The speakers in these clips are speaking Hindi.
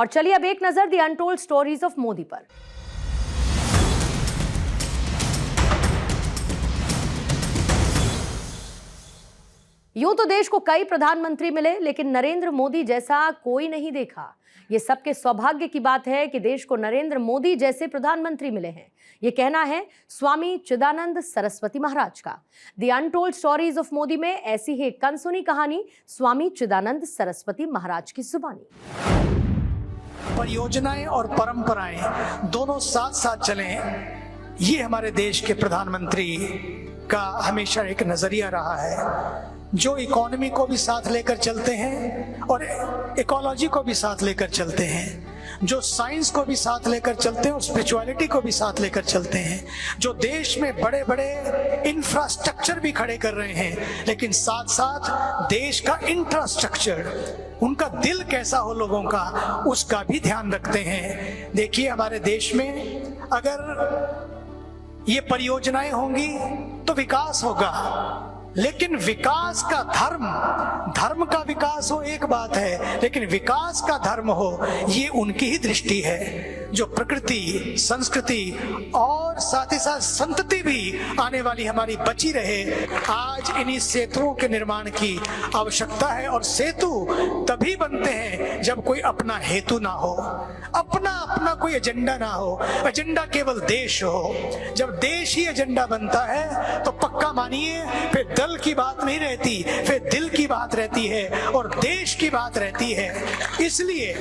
और चलिए अब एक नजर the untold stories of Modi पर। यूं तो देश को कई प्रधानमंत्री मिले, लेकिन नरेंद्र मोदी जैसा कोई नहीं देखा। ये सबके सौभाग्य की बात है कि देश को नरेंद्र मोदी जैसे प्रधानमंत्री मिले हैं। ये कहना है स्वामी चिदानंद सरस्वती महाराज का। The untold stories of Modi में ऐसी ही एक अनसुनी कहानी स्वामी चिदानंद सरस्वती महाराज की जुबानी। परियोजनाएं और परंपराएं दोनों साथ साथ चलें, ये हमारे देश के प्रधानमंत्री का हमेशा एक नजरिया रहा है। जो इकोनॉमी को भी साथ लेकर चलते हैं और इकोलॉजी को भी साथ लेकर चलते हैं, जो साइंस को भी साथ लेकर चलते हैं और स्पिरिचुअलिटी को भी साथ लेकर चलते हैं, जो देश में बड़े बड़े इंफ्रास्ट्रक्चर भी खड़े कर रहे हैं, लेकिन साथ साथ देश का इंफ्रास्ट्रक्चर, उनका दिल कैसा हो लोगों का, उसका भी ध्यान रखते हैं। देखिए, हमारे देश में अगर ये परियोजनाएं होंगी तो विकास होगा, लेकिन विकास का धर्म का विकास हो एक बात है, लेकिन विकास का धर्म हो ये उनकी ही दृष्टि है। जो प्रकृति, संस्कृति और साथ ही साथ संतति भी आने वाली हमारी बची रहे, आज इन्हीं सेतुओं के निर्माण की आवश्यकता है। और सेतु तभी बनते हैं जब कोई अपना हेतु ना हो, अपना कोई एजेंडा ना हो, एजेंडा केवल देश हो। जब देश ही एजेंडा बनता है तो पक्का मानिए फिर दल की बात नहीं रहती, फिर दिल की बात रहती है और देश की बात रहती है। इसलिए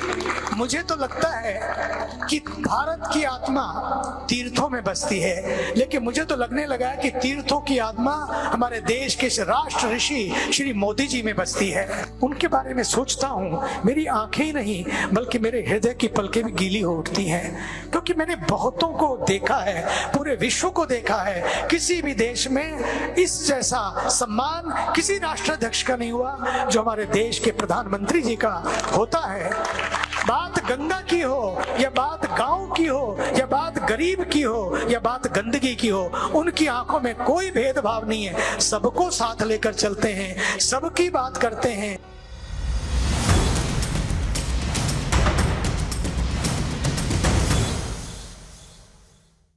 मुझे तो लगता है कि भारत की आत्मा तीर्थों में बसती है, लेकिन मुझे तो लगने लगा है कि तीर्थों की आत्मा हमारे देश के राष्ट्र ऋषि श्री मोदी जी में बसती है। उनके बारे में सोचता हूँ, मेरी आंखें ही नहीं बल्कि मेरे हृदय की पलकें भी गीली हो उठती हैं, क्योंकि मैंने बहुतों को देखा है, पूरे विश्व को देखा है। किसी भी देश में इस जैसा सम्मान किसी राष्ट्राध्यक्ष का नहीं हुआ जो हमारे देश के प्रधानमंत्री जी का होता है। बात गंगा की हो या बात गांव की हो या बात गरीब की हो या बात गंदगी की हो, उनकी आंखों में कोई भेदभाव नहीं है। सबको साथ लेकर चलते हैं, सबकी बात करते हैं।